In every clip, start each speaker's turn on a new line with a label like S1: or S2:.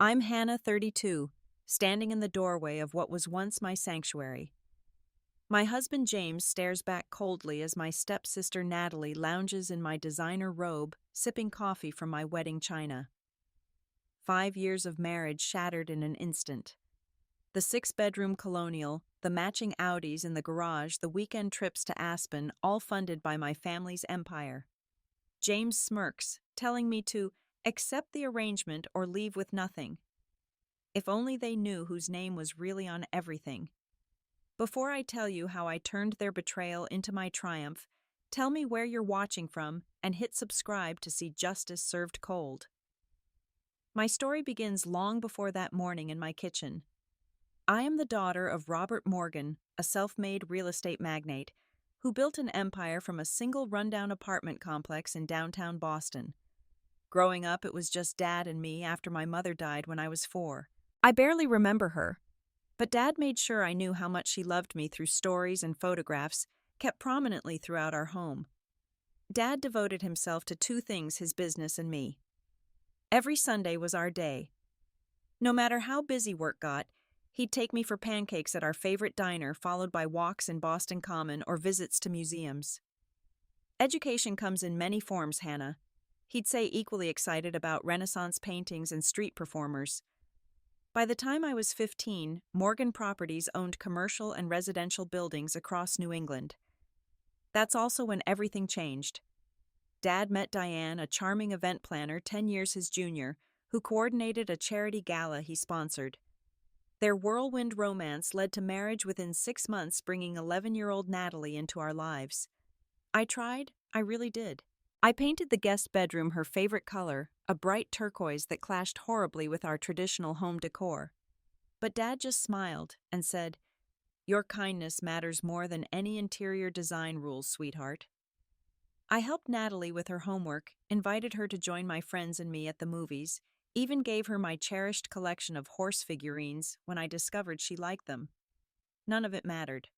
S1: I'm Hannah, 32, standing in the doorway of what was once my sanctuary. My husband James stares back coldly as my stepsister Natalie lounges in my designer robe, sipping coffee from my wedding china. 5 years of marriage shattered in an instant. The six-bedroom colonial, the matching Audis in the garage, the weekend trips to Aspen, all funded by my family's empire. James smirks, telling me to accept the arrangement or leave with nothing. If only they knew whose name was really on everything. Before I tell you how I turned their betrayal into my triumph, tell me where you're watching from and hit subscribe to see justice served cold. My story begins long before that morning in my kitchen. I am the daughter of Robert Morgan, a self-made real estate magnate, who built an empire from a single rundown apartment complex in downtown Boston. Growing up, it was just Dad and me after my mother died when I was 4. I barely remember her, but Dad made sure I knew how much she loved me through stories and photographs kept prominently throughout our home. Dad devoted himself to two things: his business and me. Every Sunday was our day. No matter how busy work got, he'd take me for pancakes at our favorite diner, followed by walks in Boston Common or visits to museums. Education comes in many forms, Hannah. He'd say, equally excited about Renaissance paintings and street performers. By the time I was 15, Morgan Properties owned commercial and residential buildings across New England. That's also when everything changed. Dad met Diane, a charming event planner 10 years his junior, who coordinated a charity gala he sponsored. Their whirlwind romance led to marriage within 6 months, bringing 11-year-old Natalie into our lives. I tried, I really did. I painted the guest bedroom her favorite color, a bright turquoise that clashed horribly with our traditional home decor. But Dad just smiled and said, "Your kindness matters more than any interior design rules, sweetheart." I helped Natalie with her homework, invited her to join my friends and me at the movies, even gave her my cherished collection of horse figurines when I discovered she liked them. None of it mattered.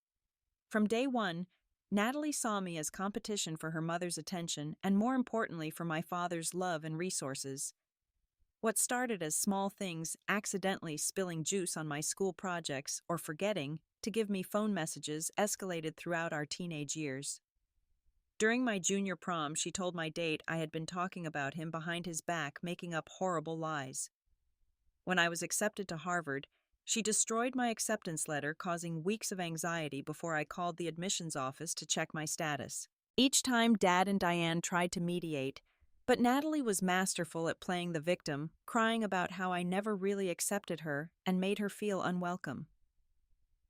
S1: From day one, Natalie saw me as competition for her mother's attention and, more importantly, for my father's love and resources. What started as small things, accidentally spilling juice on my school projects or forgetting to give me phone messages, escalated throughout our teenage years. During my junior prom, she told my date I had been talking about him behind his back, making up horrible lies. When I was accepted to Harvard, she destroyed my acceptance letter, causing weeks of anxiety before I called the admissions office to check my status. Each time Dad and Diane tried to mediate, but Natalie was masterful at playing the victim, crying about how I never really accepted her and made her feel unwelcome.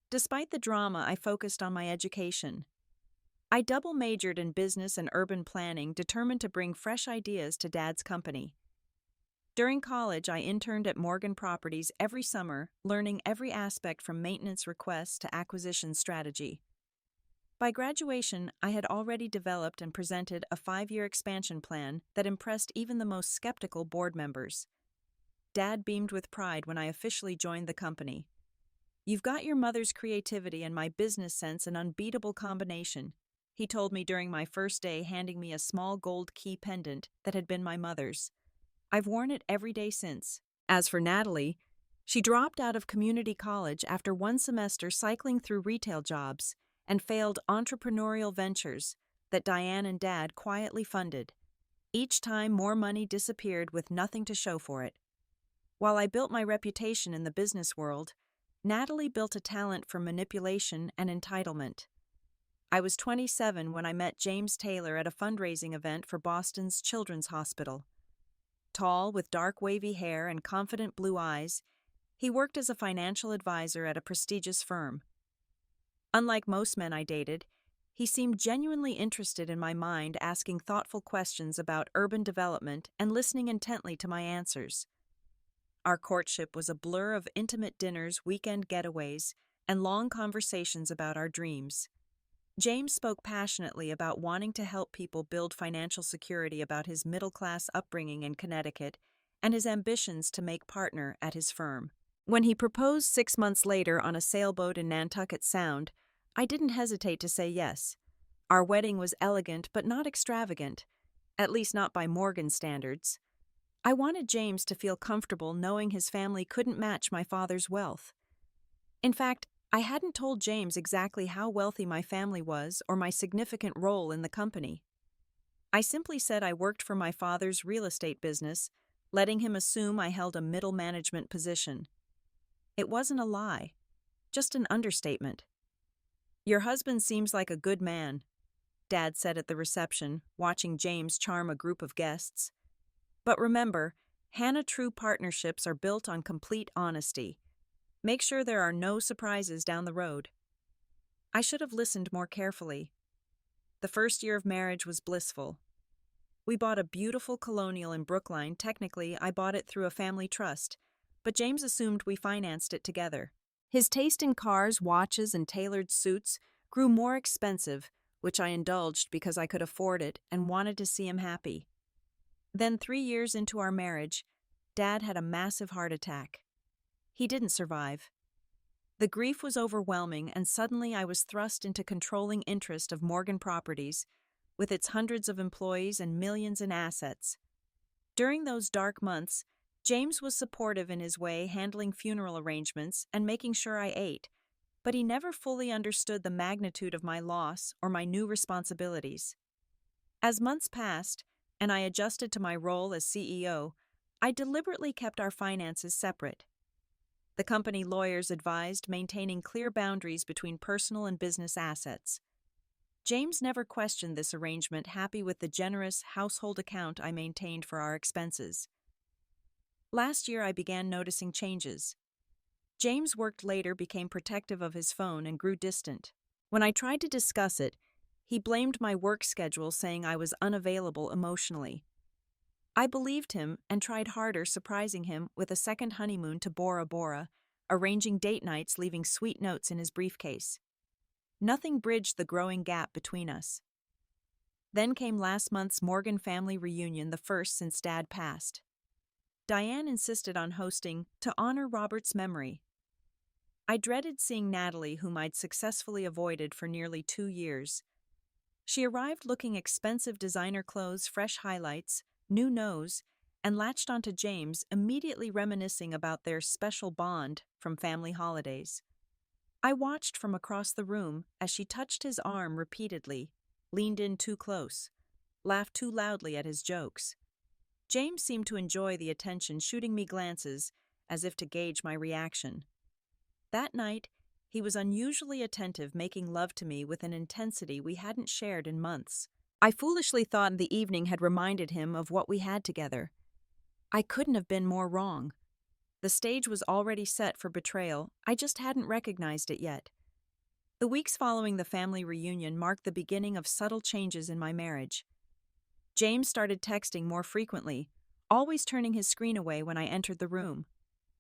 S1: Despite the drama, I focused on my education. I double majored in business and urban planning, determined to bring fresh ideas to Dad's company. During college, I interned at Morgan Properties every summer, learning every aspect from maintenance requests to acquisition strategy. By graduation, I had already developed and presented a 5-year expansion plan that impressed even the most skeptical board members. Dad beamed with pride when I officially joined the company. "You've got your mother's creativity and my business sense, an unbeatable combination," he told me during my first day, handing me a small gold key pendant that had been my mother's. I've worn it every day since. As for Natalie, she dropped out of community college after one semester cycling through retail jobs and failed entrepreneurial ventures that Diane and Dad quietly funded. Each time, more money disappeared with nothing to show for it. While I built my reputation in the business world, Natalie built a talent for manipulation and entitlement. I was 27 when I met James Taylor at a fundraising event for Boston's Children's Hospital. Tall, with dark wavy hair and confident blue eyes, he worked as a financial advisor at a prestigious firm. Unlike most men I dated, he seemed genuinely interested in my mind, asking thoughtful questions about urban development and listening intently to my answers. Our courtship was a blur of intimate dinners, weekend getaways, and long conversations about our dreams. James spoke passionately about wanting to help people build financial security, about his middle-class upbringing in Connecticut, and his ambitions to make partner at his firm. When he proposed 6 months later on a sailboat in Nantucket Sound, I didn't hesitate to say yes. Our wedding was elegant but not extravagant, at least not by Morgan standards. I wanted James to feel comfortable knowing his family couldn't match my father's wealth. In fact, I hadn't told James exactly how wealthy my family was or my significant role in the company. I simply said I worked for my father's real estate business, letting him assume I held a middle management position. It wasn't a lie, just an understatement. "Your husband seems like a good man," Dad said at the reception, watching James charm a group of guests. "But remember, Hannah true partnerships are built on complete honesty. Make sure there are no surprises down the road." I should have listened more carefully. The first year of marriage was blissful. We bought a beautiful colonial in Brookline. Technically, I bought it through a family trust, but James assumed we financed it together. His taste in cars, watches, and tailored suits grew more expensive, which I indulged because I could afford it and wanted to see him happy. Then, 3 years into our marriage, Dad had a massive heart attack. He didn't survive. The grief was overwhelming, and suddenly I was thrust into controlling interest of Morgan Properties, with its hundreds of employees and millions in assets. During those dark months, James was supportive in his way, handling funeral arrangements and making sure I ate, but he never fully understood the magnitude of my loss or my new responsibilities. As months passed, and I adjusted to my role as CEO, I deliberately kept our finances separate. The company lawyers advised maintaining clear boundaries between personal and business assets. James never questioned this arrangement, happy with the generous household account I maintained for our expenses. Last year, I began noticing changes. James worked later, became protective of his phone, and grew distant. When I tried to discuss it, he blamed my work schedule, saying I was unavailable emotionally. I believed him and tried harder, surprising him with a second honeymoon to Bora Bora, arranging date nights, leaving sweet notes in his briefcase. Nothing bridged the growing gap between us. Then came last month's Morgan family reunion, the first since Dad passed. Diane insisted on hosting to honor Robert's memory. I dreaded seeing Natalie, whom I'd successfully avoided for nearly 2 years. She arrived looking expensive designer clothes, fresh highlights, new nose, and latched onto James, immediately reminiscing about their special bond from family holidays. I watched from across the room as she touched his arm repeatedly, leaned in too close, laughed too loudly at his jokes. James seemed to enjoy the attention, shooting me glances as if to gauge my reaction. That night, he was unusually attentive, making love to me with an intensity we hadn't shared in months. I foolishly thought the evening had reminded him of what we had together. I couldn't have been more wrong. The stage was already set for betrayal, I just hadn't recognized it yet. The weeks following the family reunion marked the beginning of subtle changes in my marriage. James started texting more frequently, always turning his screen away when I entered the room.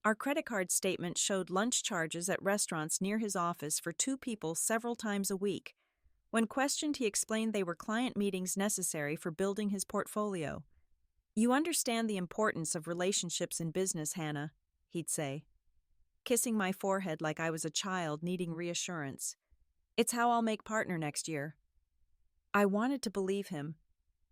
S1: Our credit card statement showed lunch charges at restaurants near his office for 2 people several times a week. When questioned, he explained they were client meetings necessary for building his portfolio. "You understand the importance of relationships in business, Hannah," he'd say, kissing my forehead like I was a child needing reassurance. "It's how I'll make partner next year." I wanted to believe him.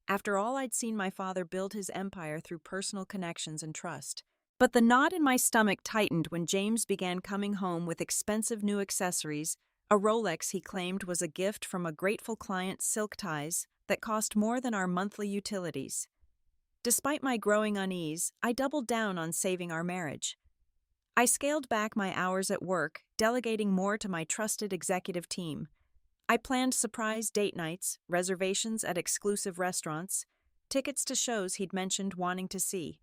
S1: After all, I'd seen my father build his empire through personal connections and trust. But the knot in my stomach tightened when James began coming home with expensive new accessories, a Rolex he claimed was a gift from a grateful client, silk ties that cost more than our monthly utilities. Despite my growing unease, I doubled down on saving our marriage. I scaled back my hours at work, delegating more to my trusted executive team. I planned surprise date nights, reservations at exclusive restaurants, tickets to shows he'd mentioned wanting to see.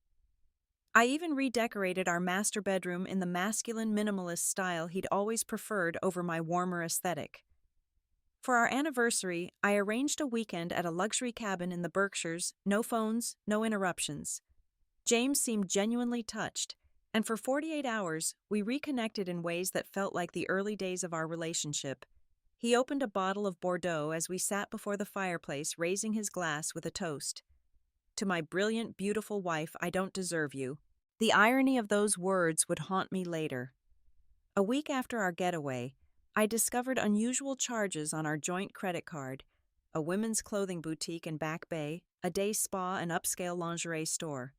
S1: I even redecorated our master bedroom in the masculine minimalist style he'd always preferred over my warmer aesthetic. For our anniversary, I arranged a weekend at a luxury cabin in the Berkshires, no phones, no interruptions. James seemed genuinely touched, and for 48 hours, we reconnected in ways that felt like the early days of our relationship. He opened a bottle of Bordeaux as we sat before the fireplace, raising his glass with a toast. "To my brilliant, beautiful wife, I don't deserve you." The irony of those words would haunt me later. A week after our getaway, I discovered unusual charges on our joint credit card, a women's clothing boutique in Back Bay, a day spa, and upscale lingerie store.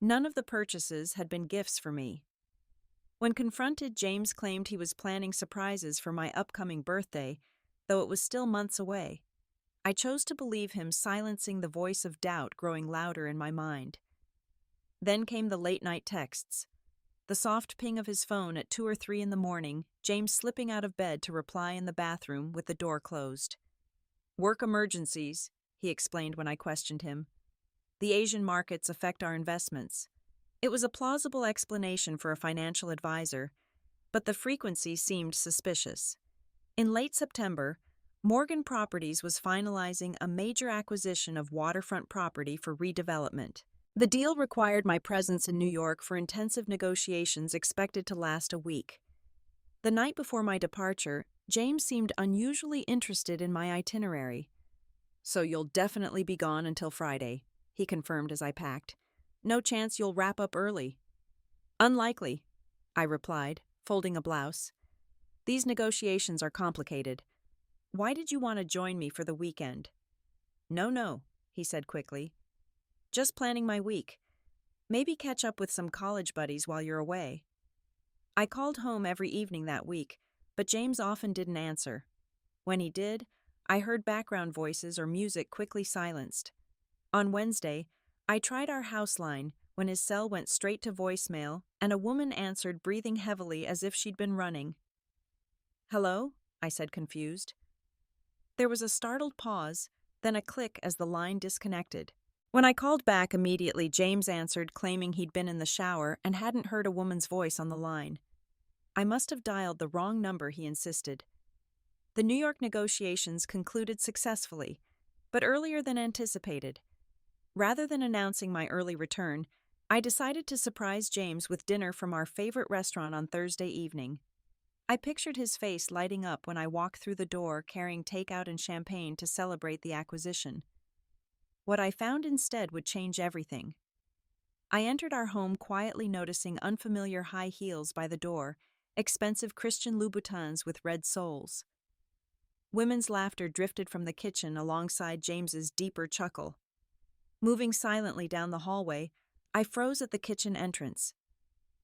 S1: None of the purchases had been gifts for me. When confronted, James claimed he was planning surprises for my upcoming birthday, though it was still months away. I chose to believe him, silencing the voice of doubt growing louder in my mind. Then came the late-night texts. The soft ping of his phone at 2 or 3 in the morning, James slipping out of bed to reply in the bathroom with the door closed. "Work emergencies," he explained when I questioned him. "The Asian markets affect our investments." It was a plausible explanation for a financial advisor, but the frequency seemed suspicious. In late September, Morgan Properties was finalizing a major acquisition of waterfront property for redevelopment. The deal required my presence in New York for intensive negotiations expected to last a week. The night before my departure, James seemed unusually interested in my itinerary. "So you'll definitely be gone until Friday," he confirmed as I packed. "No chance you'll wrap up early?" "Unlikely," I replied, folding a blouse. "These negotiations are complicated. Why did you want to join me for the weekend?" No, he said quickly. "Just planning my week. Maybe catch up with some college buddies while you're away." I called home every evening that week, but James often didn't answer. When he did, I heard background voices or music quickly silenced. On Wednesday, I tried our house line when his cell went straight to voicemail and a woman answered, breathing heavily as if she'd been running. "Hello?" I said, confused. There was a startled pause, then a click as the line disconnected. When I called back immediately, James answered, claiming he'd been in the shower and hadn't heard a woman's voice on the line. I must have dialed the wrong number, he insisted. The New York negotiations concluded successfully, but earlier than anticipated. Rather than announcing my early return, I decided to surprise James with dinner from our favorite restaurant on Thursday evening. I pictured his face lighting up when I walked through the door carrying takeout and champagne to celebrate the acquisition. What I found instead would change everything. I entered our home quietly, noticing unfamiliar high heels by the door, expensive Christian Louboutins with red soles. Women's laughter drifted from the kitchen alongside James's deeper chuckle. Moving silently down the hallway, I froze at the kitchen entrance.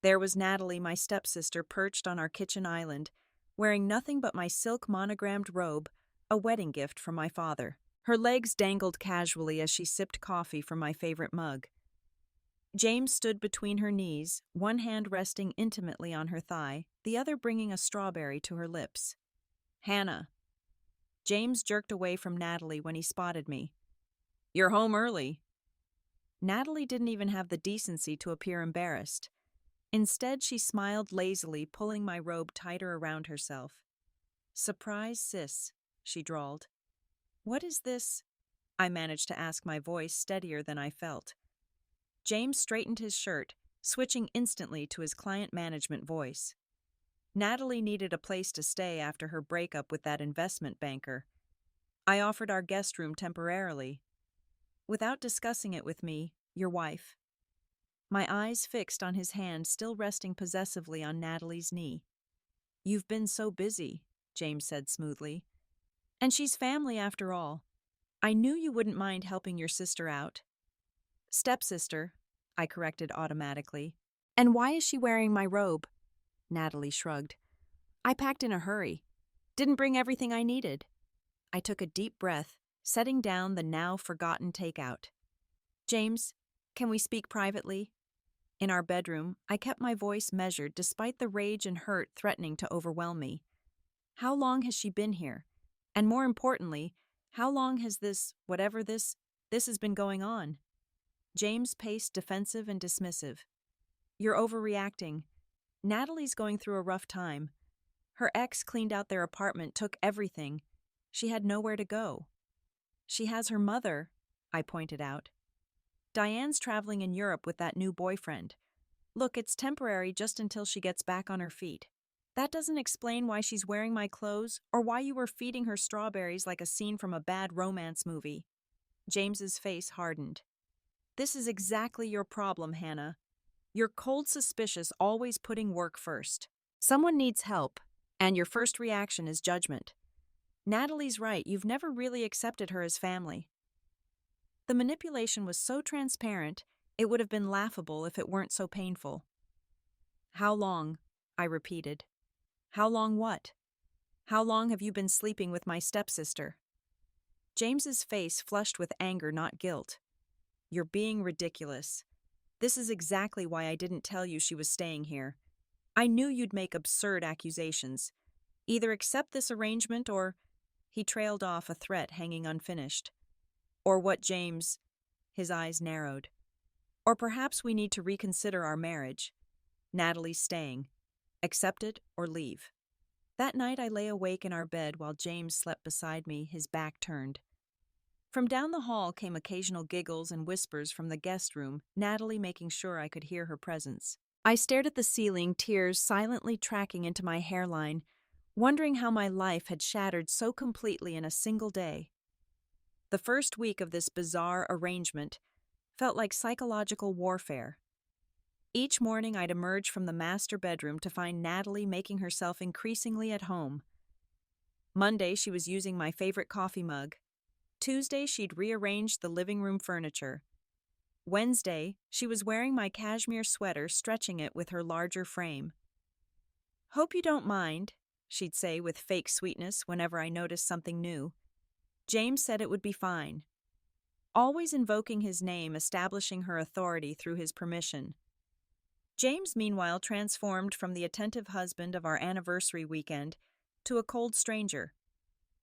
S1: There was Natalie, my stepsister, perched on our kitchen island, wearing nothing but my silk monogrammed robe, a wedding gift from my father. Her legs dangled casually as she sipped coffee from my favorite mug. James stood between her knees, one hand resting intimately on her thigh, the other bringing a strawberry to her lips. "Hannah." James jerked away from Natalie when he spotted me. "You're home early." Natalie didn't even have the decency to appear embarrassed. Instead, she smiled lazily, pulling my robe tighter around herself. "Surprise, sis," she drawled. "What is this?" I managed to ask, my voice steadier than I felt. James straightened his shirt, switching instantly to his client management voice. Natalie needed a place to stay after her breakup with that investment banker. I offered our guest room temporarily. Without discussing it with me, your wife. My eyes fixed on his hand still resting possessively on Natalie's knee. "You've been so busy," James said smoothly. "And she's family after all. I knew you wouldn't mind helping your sister out." "Stepsister," I corrected automatically. "And why is she wearing my robe?" Natalie shrugged. "I packed in a hurry. Didn't bring everything I needed." I took a deep breath, setting down the now forgotten takeout. "James, can we speak privately?" In our bedroom, I kept my voice measured despite the rage and hurt threatening to overwhelm me. How long has she been here? And more importantly, how long has whatever this has been going on? James paced, defensive and dismissive. "You're overreacting. Natalie's going through a rough time. Her ex cleaned out their apartment, took everything. She had nowhere to go." "She has her mother," I pointed out. "Diane's traveling in Europe with that new boyfriend. Look, it's temporary just until she gets back on her feet. That doesn't explain why she's wearing my clothes or why you were feeding her strawberries like a scene from a bad romance movie." James's face hardened. "This is exactly your problem, Hannah. You're cold suspicious, always putting work first. Someone needs help, and your first reaction is judgment. Natalie's right, you've never really accepted her as family." The manipulation was so transparent, It would have been laughable if it weren't so painful. How long? I repeated. How long what? How long have you been sleeping with my stepsister? James's face flushed with anger, not guilt. You're being ridiculous. This is exactly why I didn't tell you she was staying here. I knew you'd make absurd accusations. Either accept this arrangement or— He trailed off, a threat hanging unfinished. Or what, James? His eyes narrowed. Or perhaps we need to reconsider our marriage. Natalie's staying. Accept it or leave. That night I lay awake in our bed while James slept beside me, his back turned. From down the hall came occasional giggles and whispers from the guest room, Natalie making sure I could hear her presence. I stared at the ceiling, tears silently tracking into my hairline, wondering how my life had shattered so completely in a single day. The first week of this bizarre arrangement felt like psychological warfare. Each morning I'd emerge from the master bedroom to find Natalie making herself increasingly at home. Monday she was using my favorite coffee mug. Tuesday she'd rearranged the living room furniture. Wednesday she was wearing my cashmere sweater, stretching it with her larger frame. Hope you don't mind, she'd say with fake sweetness whenever I noticed something new. James said it would be fine. Always invoking his name, establishing her authority through his permission. James, meanwhile, transformed from the attentive husband of our anniversary weekend to a cold stranger.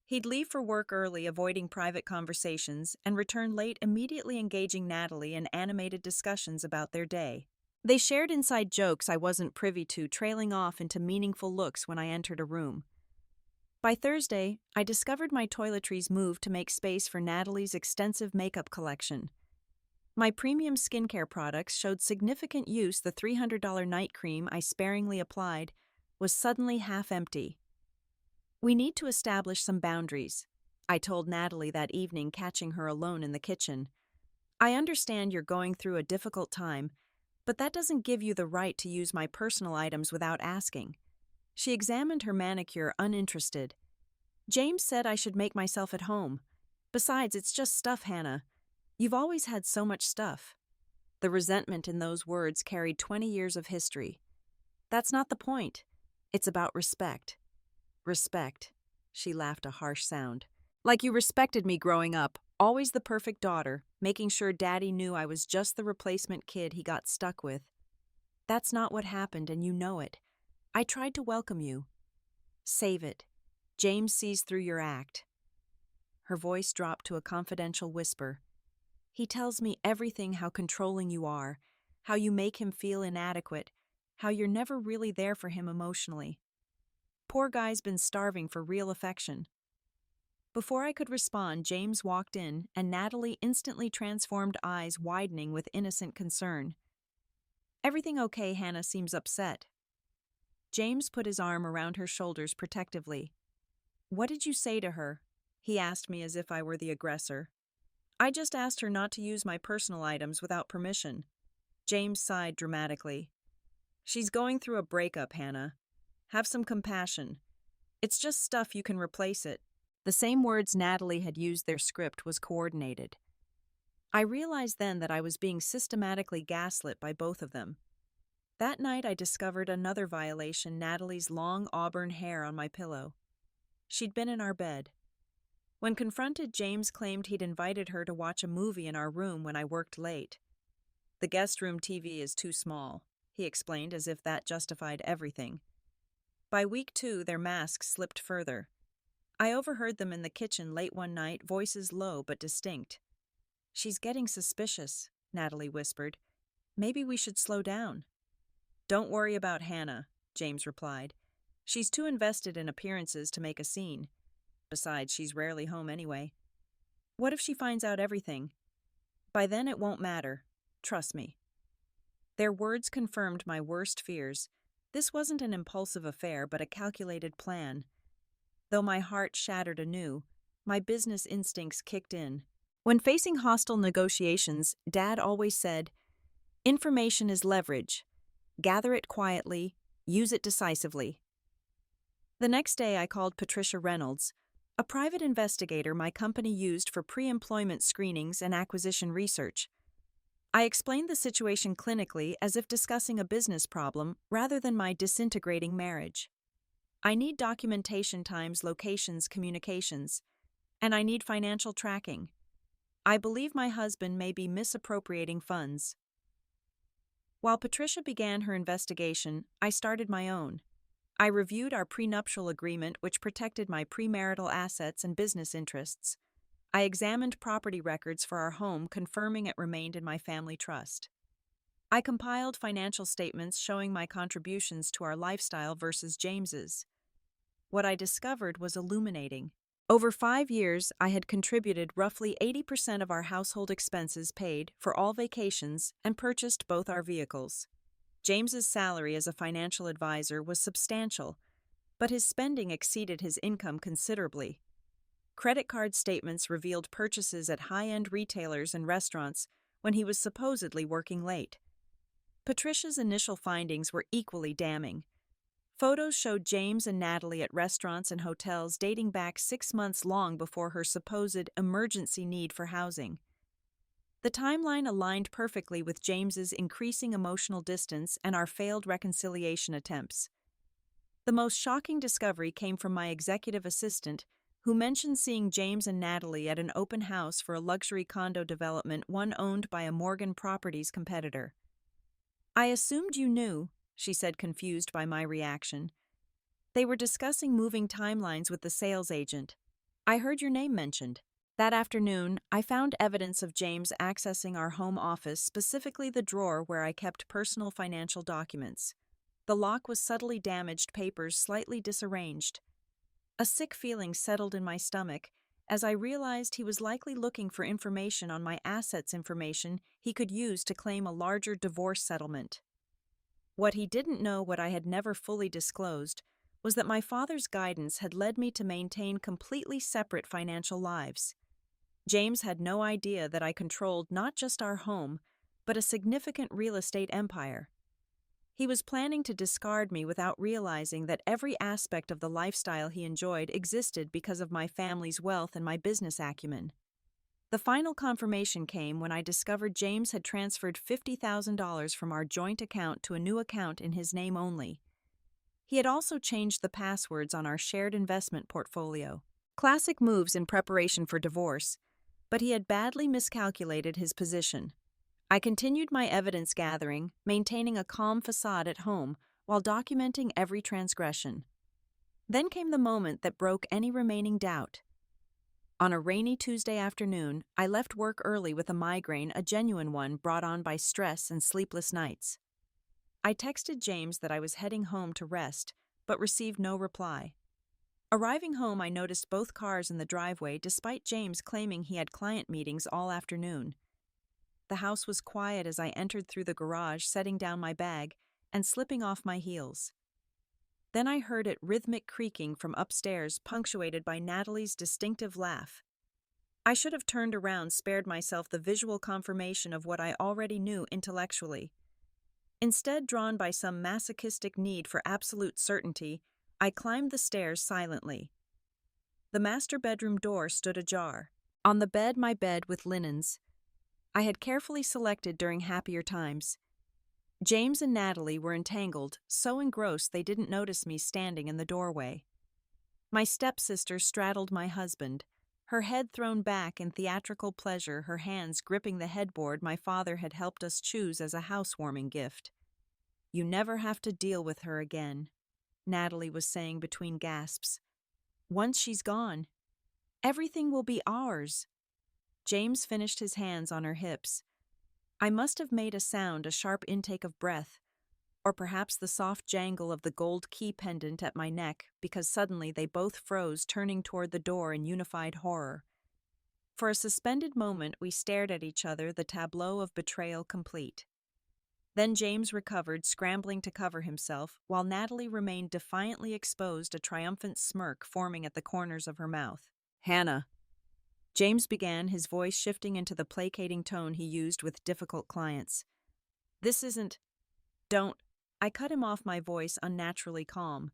S1: He'd leave for work early, avoiding private conversations, and return late, immediately engaging Natalie in animated discussions about their day. They shared inside jokes I wasn't privy to, trailing off into meaningful looks when I entered a room. By Thursday, I discovered my toiletries moved to make space for Natalie's extensive makeup collection. My premium skincare products showed significant use. The $300 night cream I sparingly applied was suddenly half empty. We need to establish some boundaries, I told Natalie that evening, catching her alone in the kitchen. I understand you're going through a difficult time, but that doesn't give you the right to use my personal items without asking. She examined her manicure, uninterested. James said I should make myself at home. Besides, it's just stuff, Hannah. You've always had so much stuff. The resentment in those words carried 20 years of history. That's not the point. It's about respect. Respect. She laughed, a harsh sound. Like you respected me growing up, always the perfect daughter, making sure Daddy knew I was just the replacement kid he got stuck with. That's not what happened, and you know it. I tried to welcome you. Save it. James sees through your act. Her voice dropped to a confidential whisper. He tells me everything, how controlling you are, how you make him feel inadequate, how you're never really there for him emotionally. Poor guy's been starving for real affection. Before I could respond, James walked in, and Natalie instantly transformed, eyes widening with innocent concern. Everything okay? Hannah seems upset. James put his arm around her shoulders protectively. What did you say to her? He asked me as if I were the aggressor. I just asked her not to use my personal items without permission. James sighed dramatically. She's going through a breakup, Hannah. Have some compassion. It's just stuff, you can replace it. The same words Natalie had used. Their script was coordinated. I realized then that I was being systematically gaslit by both of them. That night I discovered another violation: Natalie's long auburn hair on my pillow. She'd been in our bed. When confronted, James claimed he'd invited her to watch a movie in our room when I worked late. The guest room TV is too small, he explained, as if that justified everything. By week 2, their masks slipped further. I overheard them in the kitchen late one night, voices low but distinct. She's getting suspicious, Natalie whispered. Maybe we should slow down. Don't worry about Hannah, James replied. She's too invested in appearances to make a scene. Besides, she's rarely home anyway. What if she finds out everything? By then it won't matter. Trust me. Their words confirmed my worst fears. This wasn't an impulsive affair, but a calculated plan. Though my heart shattered anew, my business instincts kicked in. When facing hostile negotiations, Dad always said, "Information is leverage. Gather it quietly, use it decisively." The next day I called Patricia Reynolds, a private investigator my company used for pre-employment screenings and acquisition research. I explained the situation clinically as if discussing a business problem rather than my disintegrating marriage. I need documentation times locations communications, and I need financial tracking. I believe my husband may be misappropriating funds. While Patricia began her investigation, I started my own. I reviewed our prenuptial agreement, which protected my premarital assets and business interests. I examined property records for our home, confirming it remained in my family trust. I compiled financial statements showing my contributions to our lifestyle versus James's. What I discovered was illuminating. Over 5 years, I had contributed roughly 80% of our household expenses paid for all vacations and purchased both our vehicles. James's salary as a financial advisor was substantial, but his spending exceeded his income considerably. Credit card statements revealed purchases at high-end retailers and restaurants when he was supposedly working late. Patricia's initial findings were equally damning. Photos showed James and Natalie at restaurants and hotels dating back 6 months long before her supposed emergency need for housing. The timeline aligned perfectly with James's increasing emotional distance and our failed reconciliation attempts. The most shocking discovery came from my executive assistant, who mentioned seeing James and Natalie at an open house for a luxury condo development, one owned by a Morgan Properties competitor. "I assumed you knew," she said, confused by my reaction. "They were discussing moving timelines with the sales agent. I heard your name mentioned." That afternoon, I found evidence of James accessing our home office, specifically the drawer where I kept personal financial documents. The lock was subtly damaged, papers slightly disarranged. A sick feeling settled in my stomach as I realized he was likely looking for information on my assets, information he could use to claim a larger divorce settlement. What he didn't know, what I had never fully disclosed, was that my father's guidance had led me to maintain completely separate financial lives. James had no idea that I controlled not just our home, but a significant real estate empire. He was planning to discard me without realizing that every aspect of the lifestyle he enjoyed existed because of my family's wealth and my business acumen. The final confirmation came when I discovered James had transferred $50,000 from our joint account to a new account in his name only. He had also changed the passwords on our shared investment portfolio. Classic moves in preparation for divorce, but he had badly miscalculated his position. I continued my evidence gathering, maintaining a calm facade at home while documenting every transgression. Then came the moment that broke any remaining doubt. On a rainy Tuesday afternoon, I left work early with a migraine, a genuine one brought on by stress and sleepless nights. I texted James that I was heading home to rest, but received no reply. Arriving home, I noticed both cars in the driveway despite James claiming he had client meetings all afternoon. The house was quiet as I entered through the garage, setting down my bag and slipping off my heels. Then I heard it rhythmic creaking from upstairs, punctuated by Natalie's distinctive laugh. I should have turned around, spared myself the visual confirmation of what I already knew intellectually. Instead, drawn by some masochistic need for absolute certainty, I climbed the stairs silently. The master bedroom door stood ajar. On the bed, my bed with linens I had carefully selected during happier times. James and Natalie were entangled, so engrossed they didn't notice me standing in the doorway. My stepsister straddled my husband, her head thrown back in theatrical pleasure, her hands gripping the headboard my father had helped us choose as a housewarming gift. "You never have to deal with her again," Natalie was saying between gasps. "Once she's gone, everything will be ours." James finished his hands on her hips. I must have made a sound, a sharp intake of breath, or perhaps the soft jangle of the gold key pendant at my neck, because suddenly they both froze, turning toward the door in unified horror. For a suspended moment, we stared at each other, the tableau of betrayal complete. Then James recovered, scrambling to cover himself, while Natalie remained defiantly exposed, a triumphant smirk forming at the corners of her mouth. "Hannah," James began, his voice shifting into the placating tone he used with difficult clients. "This isn't... Don't..." I cut him off, my voice unnaturally calm.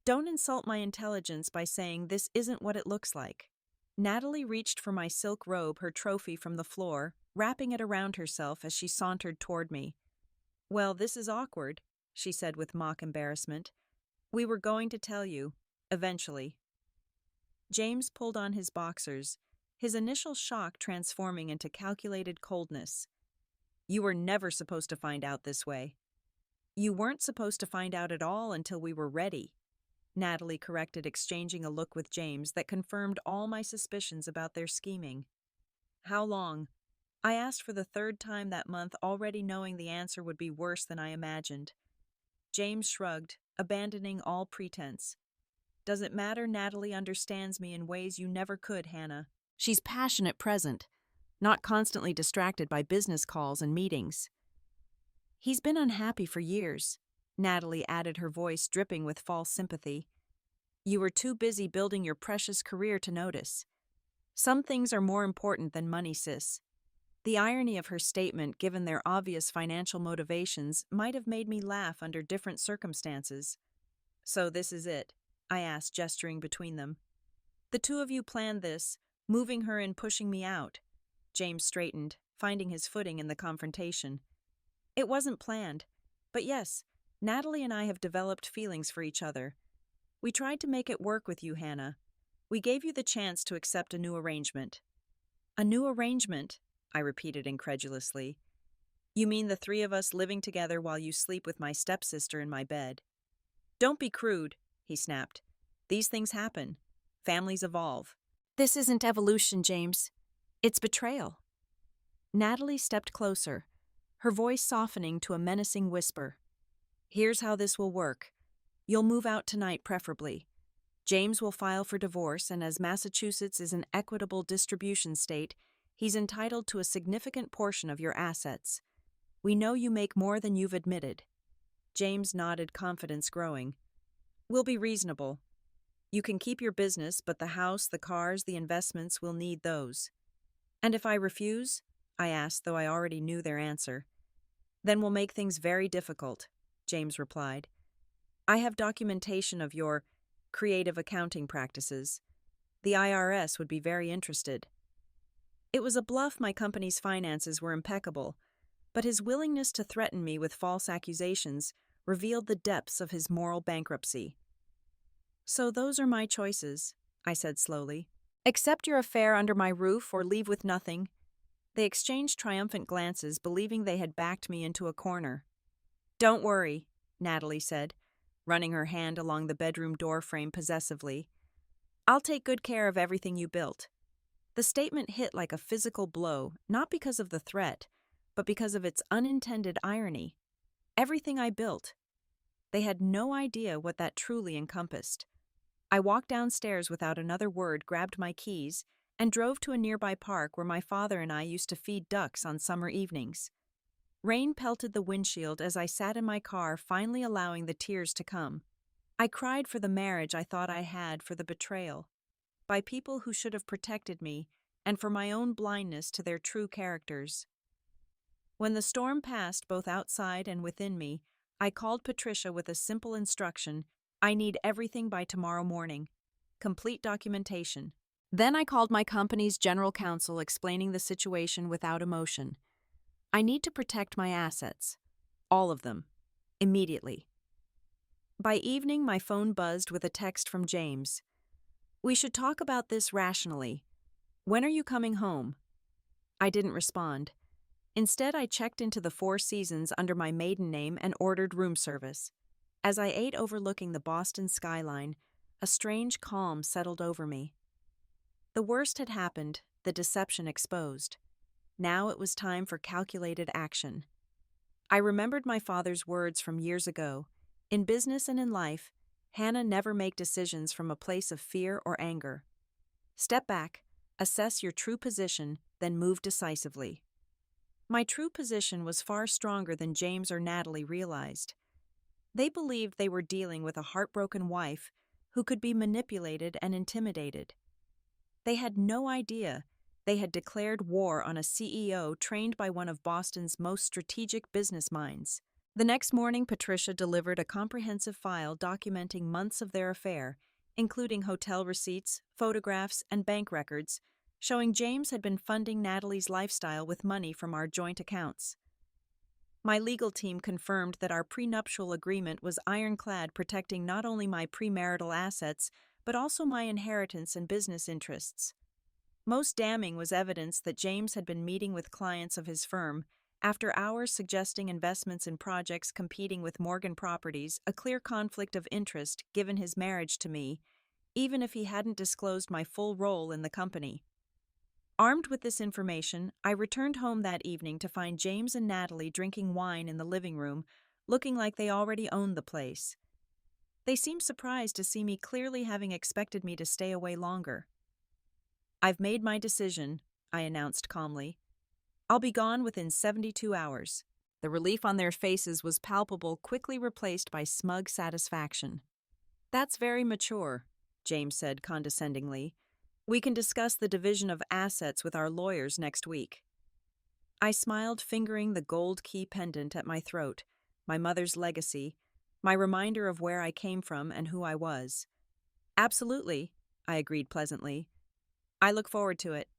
S1: "Don't insult my intelligence by saying this isn't what it looks like." Natalie reached for my silk robe, her trophy from the floor, wrapping it around herself as she sauntered toward me. "Well, this is awkward," she said with mock embarrassment. "We were going to tell you, eventually." James pulled on his boxers, his initial shock transforming into calculated coldness. "You were never supposed to find out this way." "You weren't supposed to find out at all until we were ready," Natalie corrected, exchanging a look with James that confirmed all my suspicions about their scheming. "How long?" I asked for the third time that month, already knowing the answer would be worse than I imagined. James shrugged, abandoning all pretense. "Does it matter? Natalie understands me in ways you never could, Hannah. She's passionate present, not constantly distracted by business calls and meetings." "He's been unhappy for years," Natalie added, her voice dripping with false sympathy. "You were too busy building your precious career to notice. Some things are more important than money, sis." The irony of her statement, given their obvious financial motivations, might have made me laugh under different circumstances. "So this is it?" I asked, gesturing between them. "The two of you planned this, moving her and pushing me out." James straightened, finding his footing in the confrontation. "It wasn't planned, but yes, Natalie and I have developed feelings for each other. We tried to make it work with you, Hannah. We gave you the chance to accept a new arrangement." "A new arrangement?" I repeated incredulously. "You mean the three of us living together while you sleep with my stepsister in my bed?" "Don't be crude," he snapped. "These things happen. Families evolve." "This isn't evolution, James. It's betrayal." Natalie stepped closer, her voice softening to a menacing whisper. "Here's how this will work. You'll move out tonight, preferably. James will file for divorce, and as Massachusetts is an equitable distribution state, he's entitled to a significant portion of your assets. We know you make more than you've admitted." James nodded, confidence growing. "We'll be reasonable. You can keep your business, but the house, the cars, the investments, we'll need those." "And if I refuse?" I asked, though I already knew their answer. "Then we'll make things very difficult," James replied. "I have documentation of your creative accounting practices. The IRS would be very interested." It was a bluff. My company's finances were impeccable, but his willingness to threaten me with false accusations revealed the depths of his moral bankruptcy. "So those are my choices," I said slowly. "Accept your affair under my roof or leave with nothing." They exchanged triumphant glances, believing they had backed me into a corner. "Don't worry," Natalie said, running her hand along the bedroom doorframe possessively. "I'll take good care of everything you built." The statement hit like a physical blow, not because of the threat, but because of its unintended irony. Everything I built. They had no idea what that truly encompassed. I walked downstairs without another word, grabbed my keys, and drove to a nearby park where my father and I used to feed ducks on summer evenings. Rain pelted the windshield as I sat in my car, finally allowing the tears to come. I cried for the marriage I thought I had, for the betrayal by people who should have protected me, and for my own blindness to their true characters. When the storm passed, both outside and within me, I called Patricia with a simple instruction: I need everything by tomorrow morning. Complete documentation. Then I called my company's general counsel, explaining the situation without emotion. I need to protect my assets. All of them. Immediately. By evening, my phone buzzed with a text from James. "We should talk about this rationally. When are you coming home?" I didn't respond. Instead, I checked into the Four Seasons under my maiden name and ordered room service. As I ate overlooking the Boston skyline, a strange calm settled over me. The worst had happened, the deception exposed. Now it was time for calculated action. I remembered my father's words from years ago. In business and in life, Hannah, never make decisions from a place of fear or anger. Step back, assess your true position, then move decisively. My true position was far stronger than James or Natalie realized. They believed they were dealing with a heartbroken wife who could be manipulated and intimidated. They had no idea they had declared war on a CEO trained by one of Boston's most strategic business minds. The next morning, Patricia delivered a comprehensive file documenting months of their affair, including hotel receipts, photographs, and bank records, showing James had been funding Natalie's lifestyle with money from our joint accounts. My legal team confirmed that our prenuptial agreement was ironclad, protecting not only my premarital assets, but also my inheritance and business interests. Most damning was evidence that James had been meeting with clients of his firm, after hours suggesting investments in projects competing with Morgan Properties, a clear conflict of interest given his marriage to me, even if he hadn't disclosed my full role in the company. Armed with this information, I returned home that evening to find James and Natalie drinking wine in the living room, looking like they already owned the place. They seemed surprised to see me, clearly having expected me to stay away longer. "I've made my decision," I announced calmly. "I'll be gone within 72 hours. The relief on their faces was palpable, quickly replaced by smug satisfaction. "That's very mature," James said condescendingly. "We can discuss the division of assets with our lawyers next week." I smiled, fingering the gold key pendant at my throat, my mother's legacy, my reminder of where I came from and who I was. "Absolutely," I agreed pleasantly. "I look forward to it."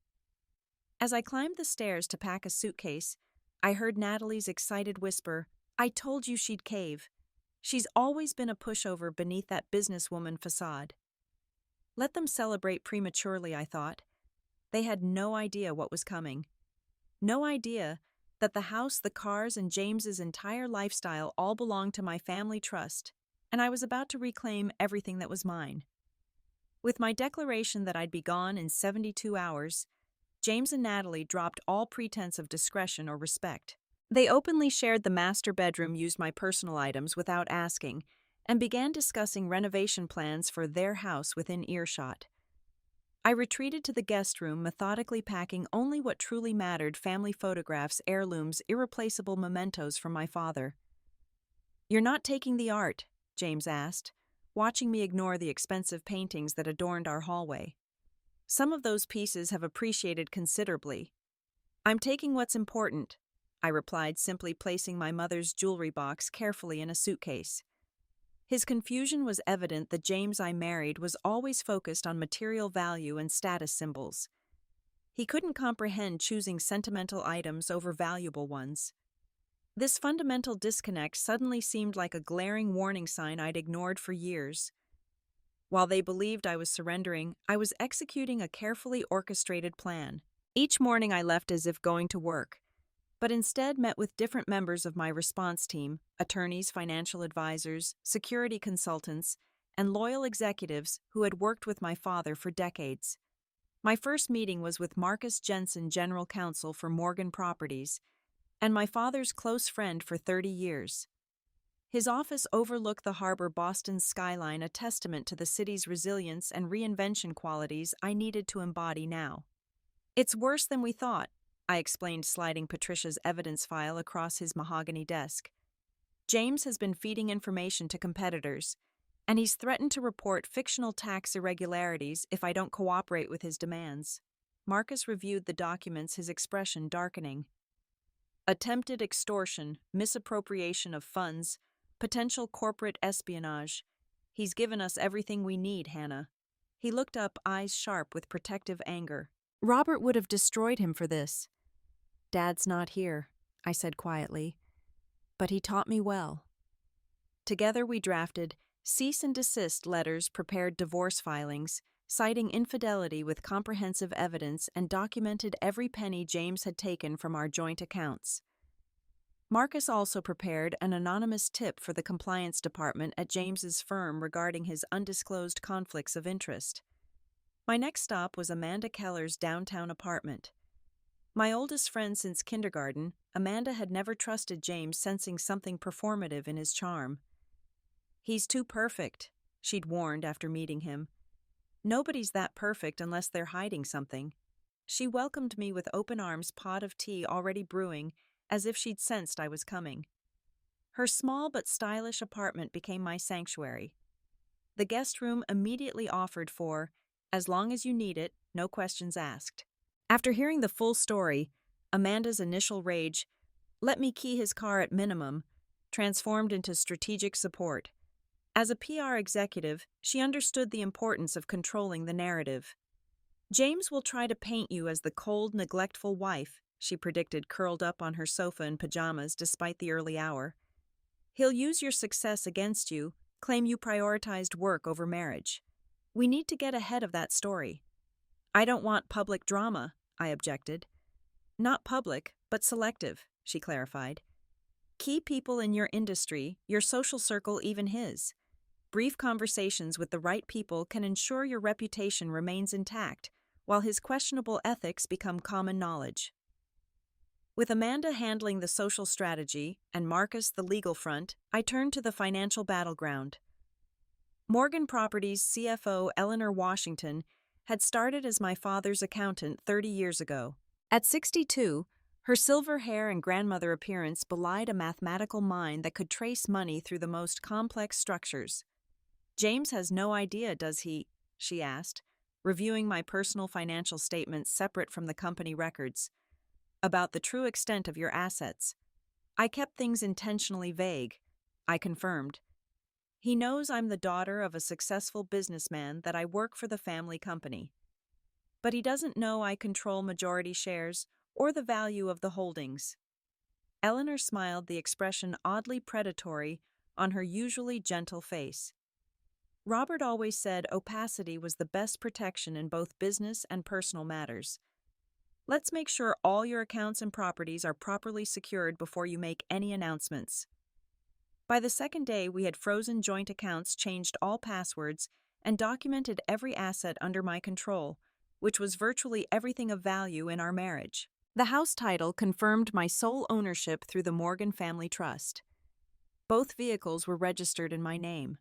S1: As I climbed the stairs to pack a suitcase, I heard Natalie's excited whisper, "I told you she'd cave. She's always been a pushover beneath that businesswoman facade." Let them celebrate prematurely, I thought. They had no idea what was coming. No idea that the house, the cars, and James's entire lifestyle all belonged to my family trust, and I was about to reclaim everything that was mine. With my declaration that I'd be gone in 72 hours, James and Natalie dropped all pretense of discretion or respect. They openly shared the master bedroom, used my personal items without asking, and began discussing renovation plans for their house within earshot. I retreated to the guest room, methodically packing only what truly mattered: family photographs, heirlooms, irreplaceable mementos from my father. "You're not taking the art?" James asked, watching me ignore the expensive paintings that adorned our hallway. "Some of those pieces have appreciated considerably." "I'm taking what's important," I replied, simply placing my mother's jewelry box carefully in a suitcase. His confusion was evident. The James I married was always focused on material value and status symbols. He couldn't comprehend choosing sentimental items over valuable ones. This fundamental disconnect suddenly seemed like a glaring warning sign I'd ignored for years. While they believed I was surrendering, I was executing a carefully orchestrated plan. Each morning I left as if going to work, but instead met with different members of my response team: attorneys, financial advisors, security consultants, and loyal executives who had worked with my father for decades. My first meeting was with Marcus Jensen, general counsel for Morgan Properties, and my father's close friend for 30 years. His office overlooked the harbor, Boston's skyline, a testament to the city's resilience and reinvention qualities I needed to embody now. "It's worse than we thought," I explained, sliding Patricia's evidence file across his mahogany desk. "James has been feeding information to competitors, and he's threatened to report fictional tax irregularities if I don't cooperate with his demands." Marcus reviewed the documents, his expression darkening. "Attempted extortion, misappropriation of funds, potential corporate espionage. He's given us everything we need, Hannah." He looked up, eyes sharp with protective anger. "Robert would have destroyed him for this." "Dad's not here," I said quietly, "but he taught me well." Together we drafted cease and desist letters, prepared divorce filings, citing infidelity with comprehensive evidence, and documented every penny James had taken from our joint accounts. Marcus also prepared an anonymous tip for the compliance department at James's firm regarding his undisclosed conflicts of interest. My next stop was Amanda Keller's downtown apartment. My oldest friend since kindergarten, Amanda had never trusted James, sensing something performative in his charm. "He's too perfect," she'd warned after meeting him. "Nobody's that perfect unless they're hiding something." She welcomed me with open arms, pot of tea already brewing, as if she'd sensed I was coming. Her small but stylish apartment became my sanctuary. The guest room immediately offered for, as long as you need it, no questions asked. After hearing the full story, Amanda's initial rage, "let me key his car at minimum," transformed into strategic support. As a PR executive, she understood the importance of controlling the narrative. James will try to paint you as the cold, neglectful wife, she predicted, curled up on her sofa in pajamas despite the early hour. He'll use your success against you, claim you prioritized work over marriage. We need to get ahead of that story. I don't want public drama, I objected. Not public, but selective, she clarified. Key people in your industry, your social circle, even his. Brief conversations with the right people can ensure your reputation remains intact, while his questionable ethics become common knowledge. With Amanda handling the social strategy and Marcus the legal front, I turned to the financial battleground. Morgan Properties CFO Eleanor Washington had started as my father's accountant 30 years ago. At 62, her silver hair and grandmother appearance belied a mathematical mind that could trace money through the most complex structures. James has no idea, does he? She asked, reviewing my personal financial statements separate from the company records. About the true extent of your assets. I kept things intentionally vague, I confirmed. He knows I'm the daughter of a successful businessman, that I work for the family company. But he doesn't know I control majority shares or the value of the holdings. Eleanor smiled, the expression oddly predatory on her usually gentle face. Robert always said opacity was the best protection in both business and personal matters. Let's make sure all your accounts and properties are properly secured before you make any announcements. By the second day, we had frozen joint accounts, changed all passwords, and documented every asset under my control, which was virtually everything of value in our marriage. The house title confirmed my sole ownership through the Morgan Family Trust. Both vehicles were registered in my name.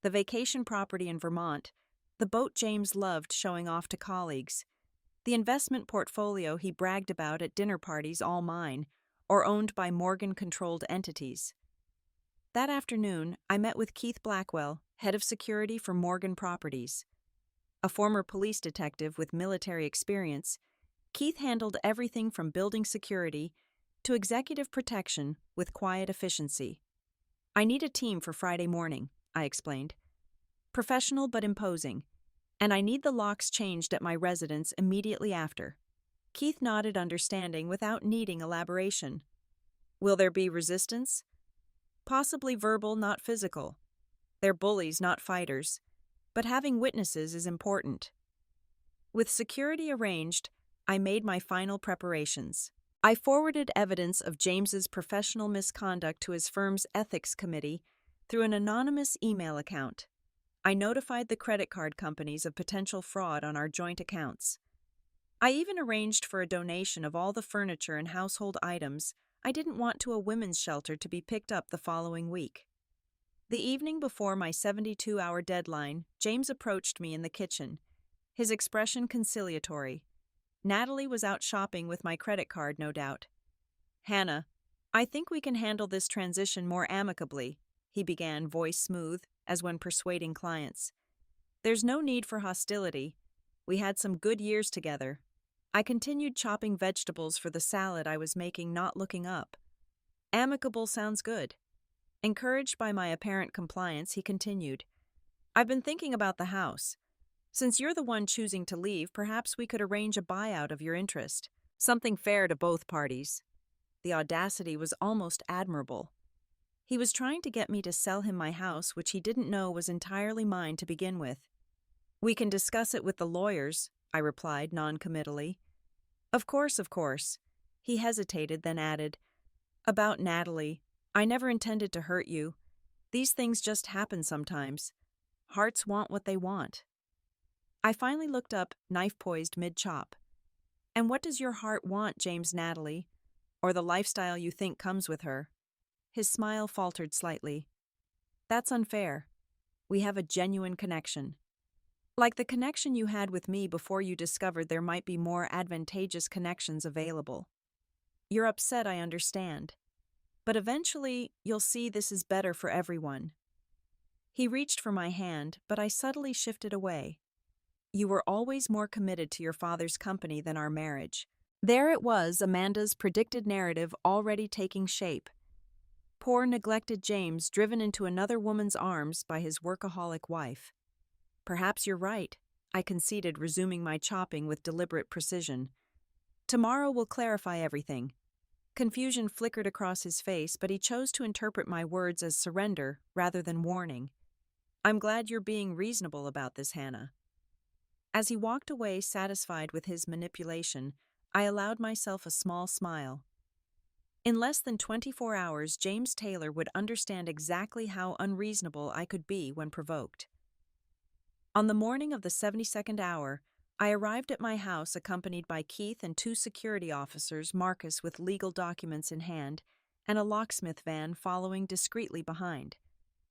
S1: The vacation property in Vermont, the boat James loved showing off to colleagues, the investment portfolio he bragged about at dinner parties, all mine, or owned by Morgan-controlled entities. That afternoon, I met with Keith Blackwell, head of security for Morgan Properties. A former police detective with military experience, Keith handled everything from building security to executive protection with quiet efficiency. I need a team for Friday morning, I explained. Professional but imposing. And I need the locks changed at my residence immediately after. Keith nodded, understanding without needing elaboration. Will there be resistance? Possibly verbal, not physical. They're bullies, not fighters. But having witnesses is important. With security arranged, I made my final preparations. I forwarded evidence of James's professional misconduct to his firm's ethics committee through an anonymous email account. I notified the credit card companies of potential fraud on our joint accounts. I even arranged for a donation of all the furniture and household items I didn't want to a women's shelter to be picked up the following week. The evening before my 72-hour deadline, James approached me in the kitchen, his expression conciliatory. Natalie was out shopping with my credit card, no doubt. Hannah, I think we can handle this transition more amicably, he began, voice smooth, as when persuading clients. There's no need for hostility. We had some good years together. I continued chopping vegetables for the salad I was making, not looking up. Amicable sounds good. Encouraged by my apparent compliance, he continued. I've been thinking about the house. Since you're the one choosing to leave, perhaps we could arrange a buyout of your interest. Something fair to both parties. The audacity was almost admirable. He was trying to get me to sell him my house, which he didn't know was entirely mine to begin with. We can discuss it with the lawyers, I replied non-committally. Of course, of course. He hesitated, then added, About Natalie, I never intended to hurt you. These things just happen sometimes. Hearts want what they want. I finally looked up, knife poised mid-chop. And what does your heart want, James? Natalie? Or the lifestyle you think comes with her? His smile faltered slightly. That's unfair. We have a genuine connection. Like the connection you had with me before you discovered there might be more advantageous connections available. You're upset, I understand. But eventually, you'll see this is better for everyone. He reached for my hand, but I subtly shifted away. You were always more committed to your father's company than our marriage. There it was, Amanda's predicted narrative already taking shape. Poor, neglected James driven into another woman's arms by his workaholic wife. Perhaps you're right. I conceded, resuming my chopping with deliberate precision. Tomorrow will clarify everything. Confusion flickered across his face, but he chose to interpret my words as surrender rather than warning. I'm glad you're being reasonable about this, Hannah. As he walked away, satisfied with his manipulation, I allowed myself a small smile. In less than 24 hours, James Taylor would understand exactly how unreasonable I could be when provoked. On the morning of the 72nd hour, I arrived at my house accompanied by Keith and two security officers, Marcus with legal documents in hand, and a locksmith van following discreetly behind.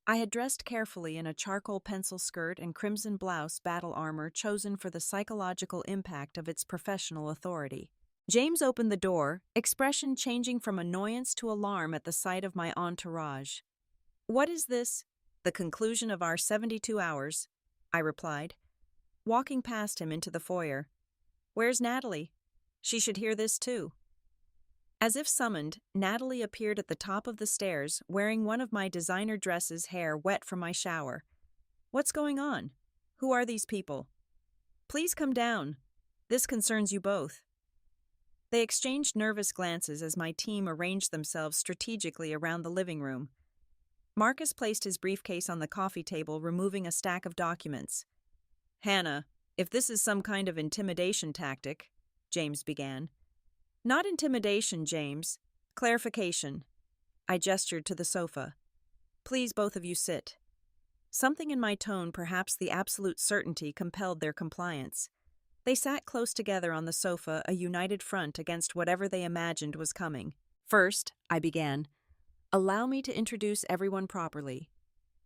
S1: I had dressed carefully in a charcoal pencil skirt and crimson blouse battle armor chosen for the psychological impact of its professional authority. James opened the door, expression changing from annoyance to alarm at the sight of my entourage. "What is this?" "The conclusion of our 72 hours," I replied, walking past him into the foyer. "Where's Natalie? She should hear this too." As if summoned, Natalie appeared at the top of the stairs, wearing one of my designer dresses, hair wet from my shower. "What's going on? Who are these people?" "Please come down. This concerns you both." They exchanged nervous glances as my team arranged themselves strategically around the living room. Marcus placed his briefcase on the coffee table, removing a stack of documents. "Hannah, if this is some kind of intimidation tactic," James began. "Not intimidation, James. Clarification." I gestured to the sofa. "Please, both of you sit." Something in my tone, perhaps the absolute certainty, compelled their compliance. They sat close together on the sofa, a united front against whatever they imagined was coming. "First," I began, "allow me to introduce everyone properly.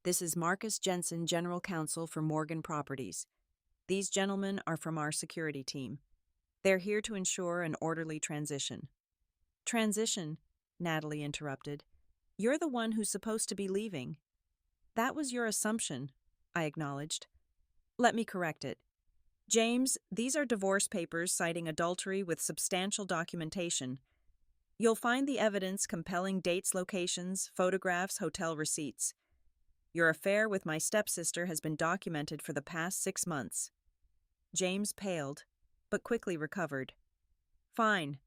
S1: This is Marcus Jensen, General Counsel for Morgan Properties. These gentlemen are from our security team. They're here to ensure an orderly transition." "Transition?" Natalie interrupted. "You're the one who's supposed to be leaving." "That was your assumption," I acknowledged. "Let me correct it. James, these are divorce papers citing adultery with substantial documentation. You'll find the evidence compelling dates, locations, photographs, hotel receipts. Your affair with my stepsister has been documented for the past 6 months." James paled, but quickly recovered. "Fine.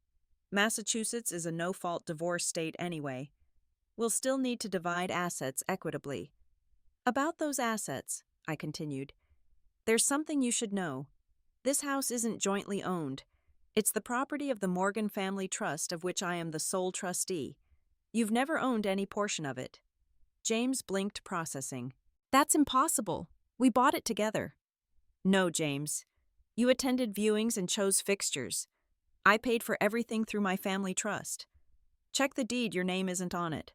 S1: Massachusetts is a no-fault divorce state anyway. We'll still need to divide assets equitably." "About those assets," I continued, "there's something you should know. This house isn't jointly owned. It's the property of the Morgan Family Trust, of which I am the sole trustee. You've never owned any portion of it." James blinked, processing. "That's impossible. We bought it together." "No, James. You attended viewings and chose fixtures. I paid for everything through my family trust. Check the deed, your name isn't on it."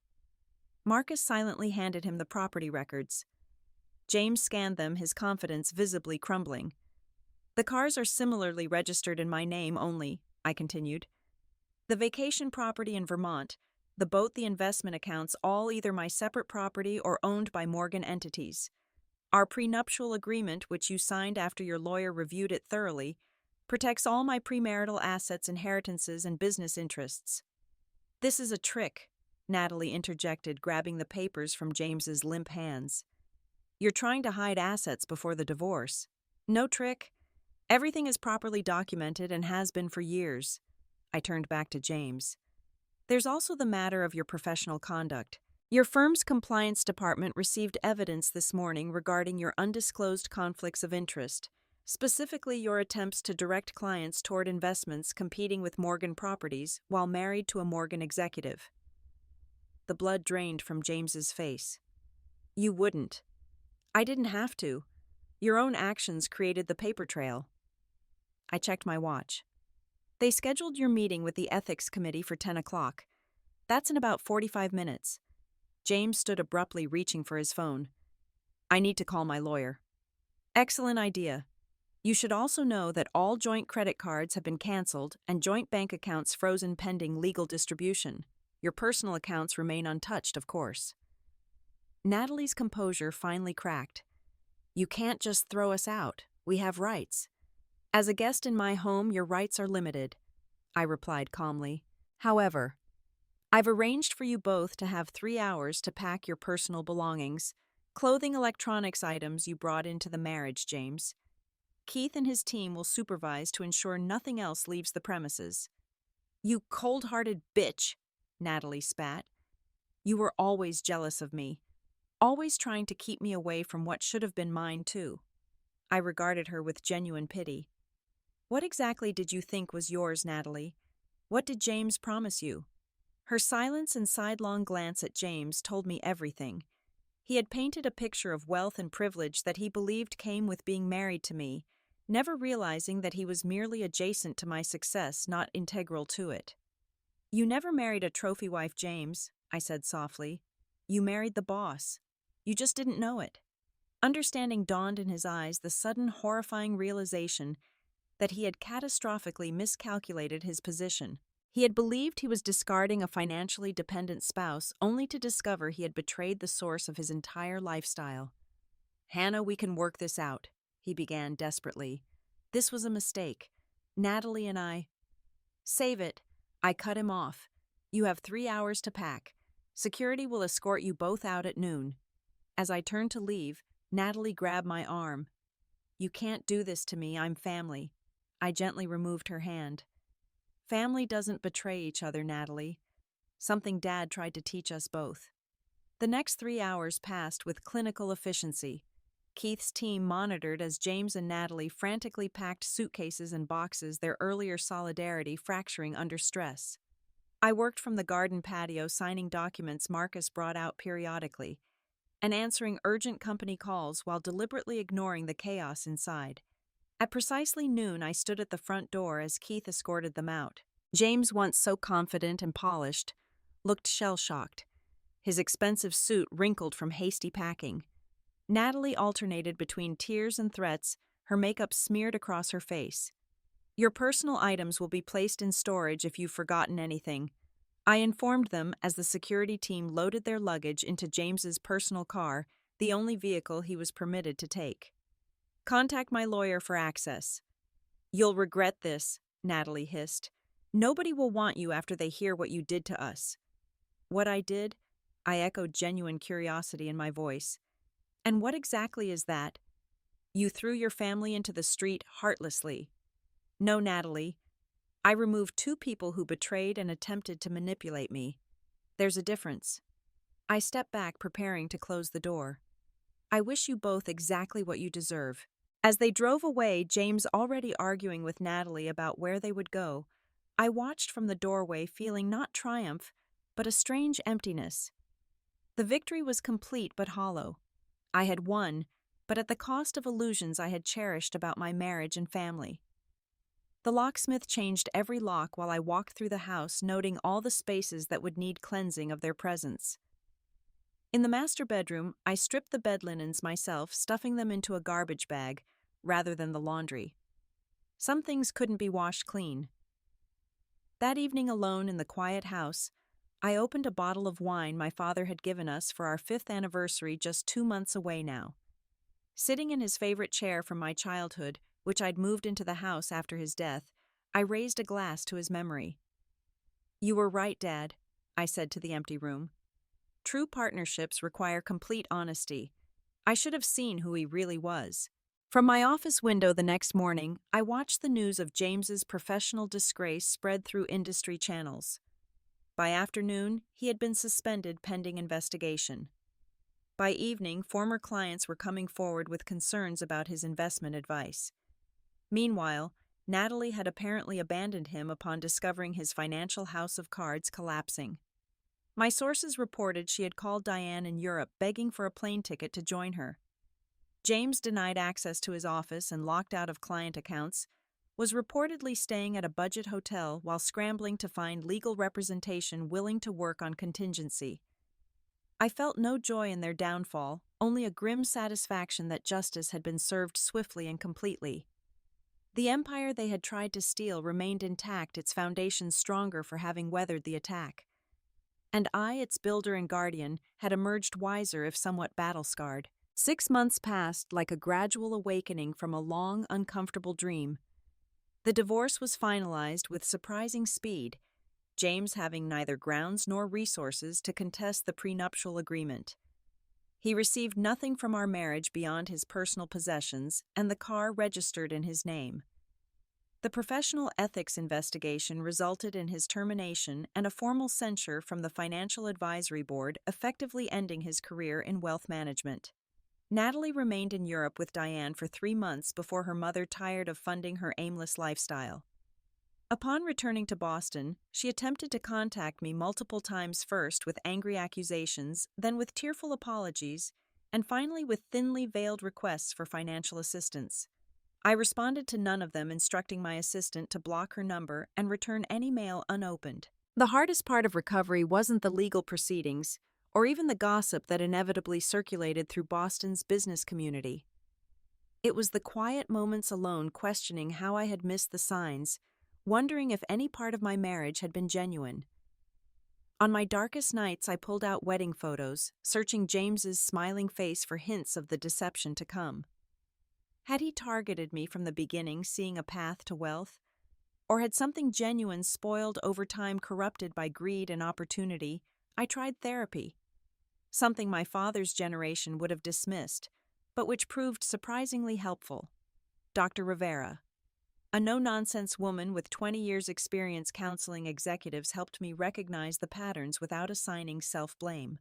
S1: Marcus silently handed him the property records. James scanned them, his confidence visibly crumbling. "The cars are similarly registered in my name only," I continued. "The vacation property in Vermont, the boat, the investment accounts, all either my separate property or owned by Morgan entities. Our prenuptial agreement, which you signed after your lawyer reviewed it thoroughly, protects all my premarital assets, inheritances, and business interests." "This is a trick," Natalie interjected, grabbing the papers from James's limp hands. "You're trying to hide assets before the divorce." "No trick. Everything is properly documented and has been for years." I turned back to James. "There's also the matter of your professional conduct. Your firm's compliance department received evidence this morning regarding your undisclosed conflicts of interest, specifically your attempts to direct clients toward investments competing with Morgan Properties while married to a Morgan executive." The blood drained from James's face. "You wouldn't." "I didn't have to. Your own actions created the paper trail." I checked my watch. "They scheduled your meeting with the ethics committee for 10 o'clock. That's in about 45 minutes. James stood abruptly, reaching for his phone. "I need to call my lawyer." "Excellent idea. You should also know that all joint credit cards have been canceled and joint bank accounts frozen pending legal distribution. Your personal accounts remain untouched, of course." Natalie's composure finally cracked. "You can't just throw us out. We have rights." "As a guest in my home, your rights are limited," I replied calmly. "However, I've arranged for you both to have 3 hours to pack your personal belongings, clothing, electronics items you brought into the marriage, James. Keith and his team will supervise to ensure nothing else leaves the premises." "You cold-hearted bitch," Natalie spat. "You were always jealous of me, always trying to keep me away from what should have been mine, too." I regarded her with genuine pity. "What exactly did you think was yours, Natalie? What did James promise you?" Her silence and sidelong glance at James told me everything. He had painted a picture of wealth and privilege that he believed came with being married to me, never realizing that he was merely adjacent to my success, not integral to it. "You never married a trophy wife, James," I said softly. "You married the boss. You just didn't know it." Understanding dawned in his eyes, the sudden horrifying realization that he had catastrophically miscalculated his position. He had believed he was discarding a financially dependent spouse, only to discover he had betrayed the source of his entire lifestyle. "Hannah, we can work this out," he began desperately. "This was a mistake. Natalie and I—" "Save it." I cut him off. "You have 3 hours to pack. Security will escort you both out at noon." As I turned to leave, Natalie grabbed my arm. "You can't do this to me. I'm family." I gently removed her hand. "Family doesn't betray each other, Natalie. Something Dad tried to teach us both." The next 3 hours passed with clinical efficiency. Keith's team monitored as James and Natalie frantically packed suitcases and boxes, their earlier solidarity fracturing under stress. I worked from the garden patio, signing documents Marcus brought out periodically, and answering urgent company calls while deliberately ignoring the chaos inside. At precisely noon, I stood at the front door as Keith escorted them out. James, once so confident and polished, looked shell-shocked, his expensive suit wrinkled from hasty packing. Natalie alternated between tears and threats, her makeup smeared across her face. "Your personal items will be placed in storage if you've forgotten anything," I informed them as the security team loaded their luggage into James's personal car, the only vehicle he was permitted to take. "Contact my lawyer for access." "You'll regret this," Natalie hissed. "Nobody will want you after they hear what you did to us." "What I did?" I echoed, genuine curiosity in my voice. "And what exactly is that?" "You threw your family into the street heartlessly." "No, Natalie. I removed 2 people who betrayed and attempted to manipulate me. There's a difference." I stepped back, preparing to close the door. "I wish you both exactly what you deserve." As they drove away, James already arguing with Natalie about where they would go, I watched from the doorway, feeling not triumph, but a strange emptiness. The victory was complete but hollow. I had won, but at the cost of illusions I had cherished about my marriage and family. The locksmith changed every lock while I walked through the house, noting all the spaces that would need cleansing of their presence. In the master bedroom, I stripped the bed linens myself, stuffing them into a garbage bag rather than the laundry. Some things couldn't be washed clean. That evening, alone in the quiet house, I opened a bottle of wine my father had given us for our 5th anniversary just 2 months away now. Sitting in his favorite chair from my childhood, which I'd moved into the house after his death, I raised a glass to his memory. "You were right, Dad," I said to the empty room. "True partnerships require complete honesty. I should have seen who he really was." From my office window the next morning, I watched the news of James's professional disgrace spread through industry channels. By afternoon, he had been suspended pending investigation. By evening, former clients were coming forward with concerns about his investment advice. Meanwhile, Natalie had apparently abandoned him upon discovering his financial house of cards collapsing. My sources reported she had called Diane in Europe begging for a plane ticket to join her. James, denied access to his office and locked out of client accounts, was reportedly staying at a budget hotel while scrambling to find legal representation willing to work on contingency. I felt no joy in their downfall, only a grim satisfaction that justice had been served swiftly and completely. The empire they had tried to steal remained intact, its foundations stronger for having weathered the attack. And I, its builder and guardian, had emerged wiser if somewhat battle-scarred. 6 months passed like a gradual awakening from a long, uncomfortable dream. The divorce was finalized with surprising speed, James having neither grounds nor resources to contest the prenuptial agreement. He received nothing from our marriage beyond his personal possessions and the car registered in his name. The professional ethics investigation resulted in his termination and a formal censure from the Financial Advisory Board, effectively ending his career in wealth management. Natalie remained in Europe with Diane for 3 months before her mother tired of funding her aimless lifestyle. Upon returning to Boston, she attempted to contact me multiple times, first with angry accusations, then with tearful apologies, and finally with thinly veiled requests for financial assistance. I responded to none of them, instructing my assistant to block her number and return any mail unopened. The hardest part of recovery wasn't the legal proceedings, or even the gossip that inevitably circulated through Boston's business community. It was the quiet moments alone, questioning how I had missed the signs, wondering if any part of my marriage had been genuine. On my darkest nights, I pulled out wedding photos, searching James's smiling face for hints of the deception to come. Had he targeted me from the beginning, seeing a path to wealth? Or had something genuine spoiled over time, corrupted by greed and opportunity? I tried therapy, something my father's generation would have dismissed, but which proved surprisingly helpful. Dr. Rivera, a no-nonsense woman with 20 years' experience counseling executives, helped me recognize the patterns without assigning self-blame.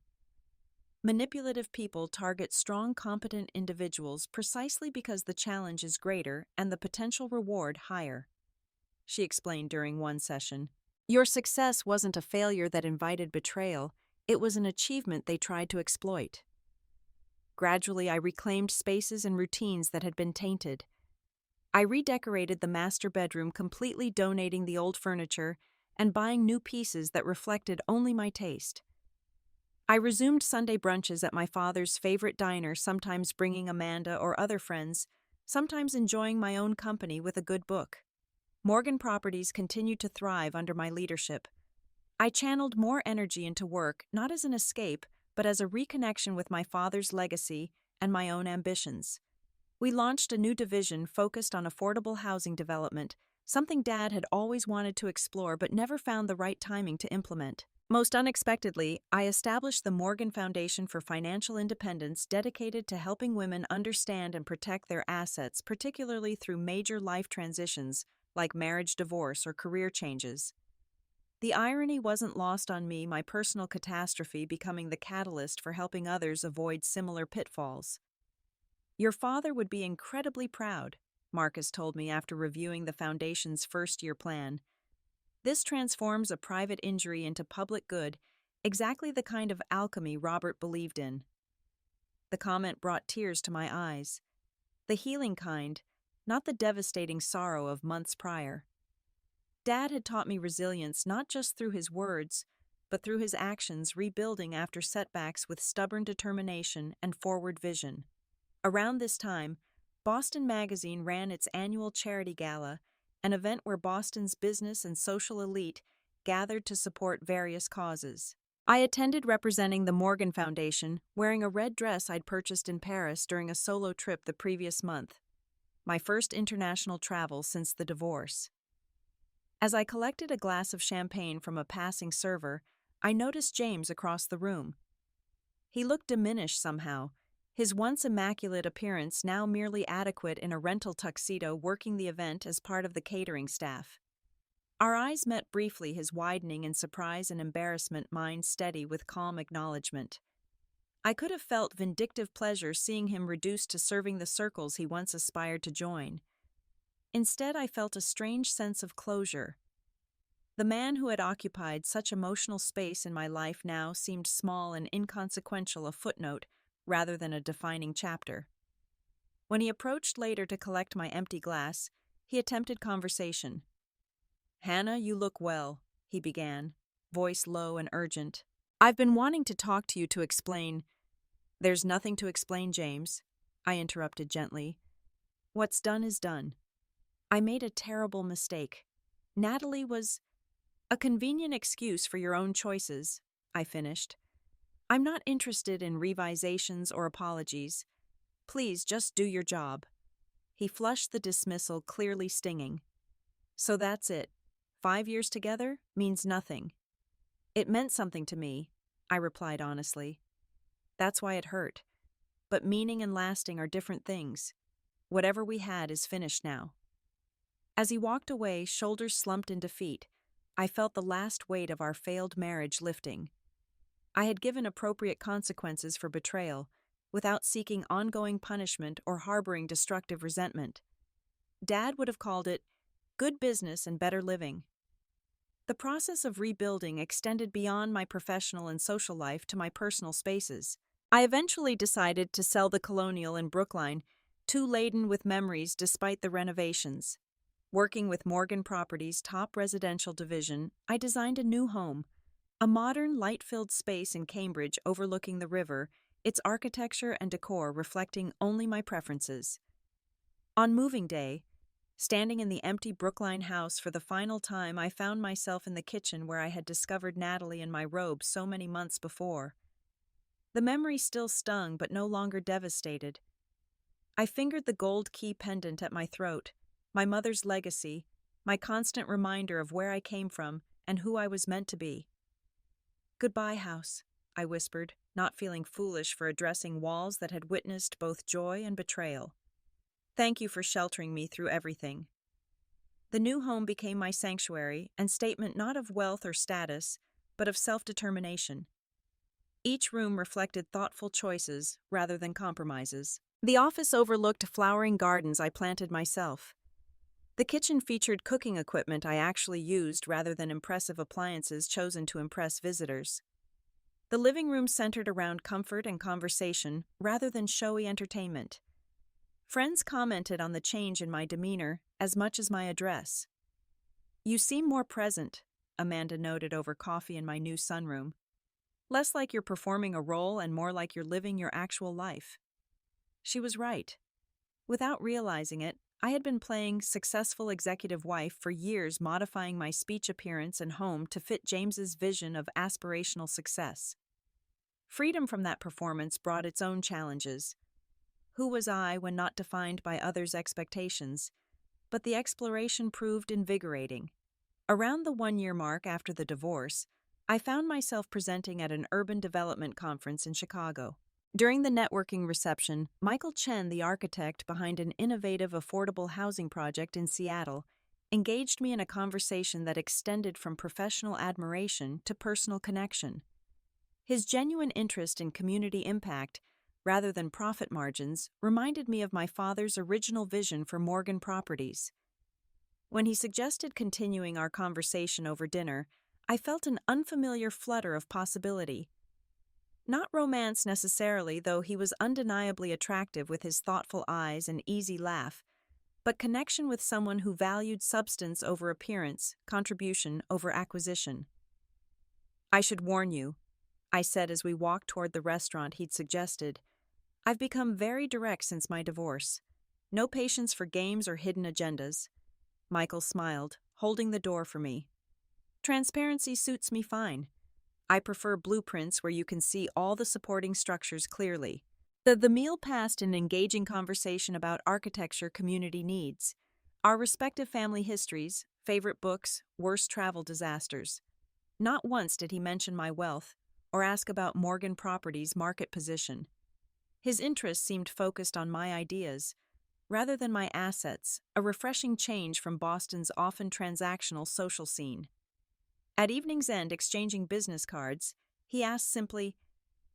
S1: Manipulative people target strong, competent individuals precisely because the challenge is greater and the potential reward higher. She explained during one session, "Your success wasn't a failure that invited betrayal, it was an achievement they tried to exploit." Gradually, I reclaimed spaces and routines that had been tainted. I redecorated the master bedroom, completely donating the old furniture and buying new pieces that reflected only my taste. I resumed Sunday brunches at my father's favorite diner, sometimes bringing Amanda or other friends, sometimes enjoying my own company with a good book. Morgan Properties continued to thrive under my leadership. I channeled more energy into work, not as an escape, but as a reconnection with my father's legacy and my own ambitions. We launched a new division focused on affordable housing development, something Dad had always wanted to explore but never found the right timing to implement. Most unexpectedly, I established the Morgan Foundation for Financial Independence, dedicated to helping women understand and protect their assets, particularly through major life transitions like marriage, divorce, or career changes. The irony wasn't lost on me, my personal catastrophe becoming the catalyst for helping others avoid similar pitfalls. "Your father would be incredibly proud," Marcus told me after reviewing the Foundation's first-year plan. "This transforms a private injury into public good, exactly the kind of alchemy Robert believed in." The comment brought tears to my eyes. The healing kind, not the devastating sorrow of months prior. Dad had taught me resilience not just through his words, but through his actions, rebuilding after setbacks with stubborn determination and forward vision. Around this time, Boston Magazine ran its annual charity gala, an event where Boston's business and social elite gathered to support various causes. I attended representing the Morgan Foundation, wearing a red dress I'd purchased in Paris during a solo trip the previous month, my first international travel since the divorce. As I collected a glass of champagne from a passing server, I noticed James across the room. He looked diminished somehow, his once immaculate appearance now merely adequate in a rental tuxedo, working the event as part of the catering staff. Our eyes met briefly, his widening in surprise and embarrassment, mine steady with calm acknowledgement. I could have felt vindictive pleasure seeing him reduced to serving the circles he once aspired to join. Instead, I felt a strange sense of closure. The man who had occupied such emotional space in my life now seemed small and inconsequential, a footnote rather than a defining chapter. When he approached later to collect my empty glass, he attempted conversation. "Hannah, you look well," he began, voice low and urgent. "I've been wanting to talk to you to explain—" "There's nothing to explain, James," I interrupted gently. "What's done is done. I made a terrible mistake. Natalie was a convenient excuse for your own choices," I finished. "I'm not interested in revisations or apologies. Please just do your job." He flushed the dismissal, clearly stinging. "So that's it. 5 years together means nothing." "It meant something to me," I replied honestly. "That's why it hurt. but meaning and lasting are different things. Whatever we had is finished now. As he walked away, shoulders slumped in defeat, I felt the last weight of our failed marriage lifting. I had given appropriate consequences for betrayal, without seeking ongoing punishment or harboring destructive resentment. Dad would have called it good business and better living. The process of rebuilding extended beyond my professional and social life to my personal spaces. I eventually decided to sell the Colonial in Brookline, too laden with memories despite the renovations. Working with Morgan Properties' top residential division, I designed a new home, a modern, light-filled space in Cambridge overlooking the river, its architecture and decor reflecting only my preferences. On moving day, standing in the empty Brookline house for the final time, I found myself in the kitchen where I had discovered Natalie in my robe so many months before. The memory still stung, but no longer devastated. I fingered the gold key pendant at my throat, my mother's legacy, my constant reminder of where I came from and who I was meant to be. "Goodbye, house," I whispered, not feeling foolish for addressing walls that had witnessed both joy and betrayal. "Thank you for sheltering me through everything." The new home became my sanctuary and statement not of wealth or status, but of self-determination. Each room reflected thoughtful choices rather than compromises. The office overlooked flowering gardens I planted myself. The kitchen featured cooking equipment I actually used rather than impressive appliances chosen to impress visitors. The living room centered around comfort and conversation rather than showy entertainment. Friends commented on the change in my demeanor as much as my address. "You seem more present," Amanda noted over coffee in my new sunroom. "Less like you're performing a role and more like you're living your actual life." She was right. Without realizing it, I had been playing successful executive wife for years, modifying my speech appearance and home to fit James's vision of aspirational success. Freedom from that performance brought its own challenges. Who was I when not defined by others' expectations? But the exploration proved invigorating. Around the 1-year mark after the divorce, I found myself presenting at an urban development conference in Chicago. During the networking reception, Michael Chen, the architect behind an innovative affordable housing project in Seattle, engaged me in a conversation that extended from professional admiration to personal connection. His genuine interest in community impact, rather than profit margins, reminded me of my father's original vision for Morgan Properties. When he suggested continuing our conversation over dinner, I felt an unfamiliar flutter of possibility. Not romance necessarily, though he was undeniably attractive with his thoughtful eyes and easy laugh, but connection with someone who valued substance over appearance, contribution over acquisition. "I should warn you," I said as we walked toward the restaurant he'd suggested. "I've become very direct since my divorce. No patience for games or hidden agendas." Michael smiled, holding the door for me. "Transparency suits me fine. I prefer blueprints where you can see all the supporting structures clearly." The meal passed in engaging conversation about architecture community needs, our respective family histories, favorite books, worst travel disasters. Not once did he mention my wealth or ask about Morgan Properties' market position. His interest seemed focused on my ideas, rather than my assets, a refreshing change from Boston's often transactional social scene. At evening's end, exchanging business cards, he asked simply,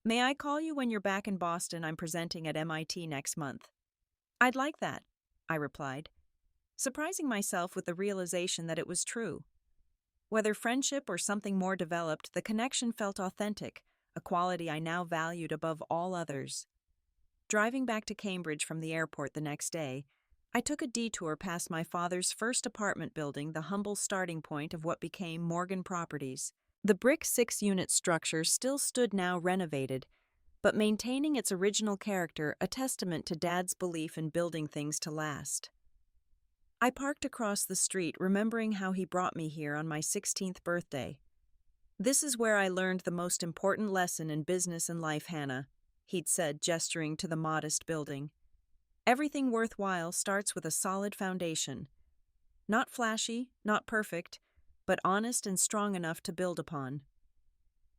S1: "May I call you when you're back in Boston? I'm presenting at MIT next month." "I'd like that," I replied, surprising myself with the realization that it was true. Whether friendship or something more developed, the connection felt authentic, a quality I now valued above all others. Driving back to Cambridge from the airport the next day, I took a detour past my father's first apartment building, the humble starting point of what became Morgan Properties. The brick 6-unit structure still stood now renovated, but maintaining its original character, a testament to Dad's belief in building things to last. I parked across the street, remembering how he brought me here on my 16th birthday. "This is where I learned the most important lesson in business and life, Hannah," he'd said, gesturing to the modest building. "Everything worthwhile starts with a solid foundation. Not flashy, not perfect, but honest and strong enough to build upon."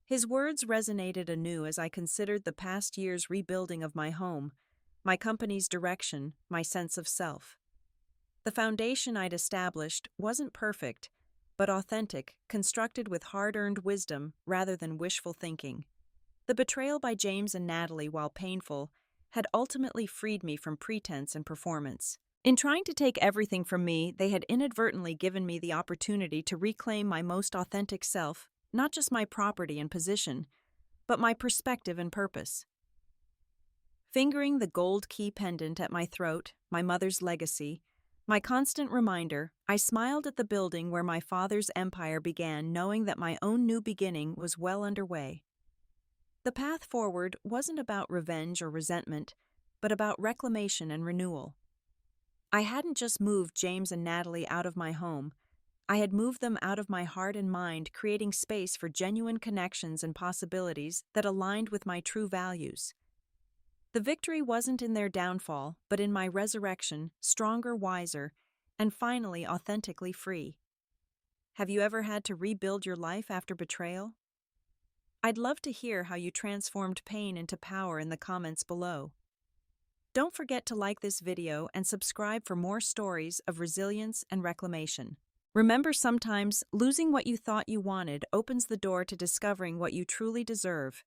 S1: His words resonated anew as I considered the past year's rebuilding of my home, my company's direction, my sense of self. The foundation I'd established wasn't perfect, but authentic, constructed with hard-earned wisdom rather than wishful thinking. The betrayal by James and Natalie, while painful, had ultimately freed me from pretense and performance. In trying to take everything from me, they had inadvertently given me the opportunity to reclaim my most authentic self, not just my property and position, but my perspective and purpose. Fingering the gold key pendant at my throat, my mother's legacy, my constant reminder, I smiled at the building where my father's empire began, knowing that my own new beginning was well underway. The path forward wasn't about revenge or resentment, but about reclamation and renewal. I hadn't just moved James and Natalie out of my home, I had moved them out of my heart and mind, creating space for genuine connections and possibilities that aligned with my true values. The victory wasn't in their downfall, but in my resurrection, stronger, wiser, and finally authentically free. Have you ever had to rebuild your life after betrayal? I'd love to hear how you transformed pain into power in the comments below. Don't forget to like this video and subscribe for more stories of resilience and reclamation. Remember, sometimes losing what you thought you wanted opens the door to discovering what you truly deserve.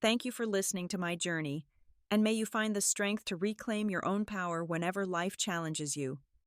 S1: Thank you for listening to my journey, and may you find the strength to reclaim your own power whenever life challenges you.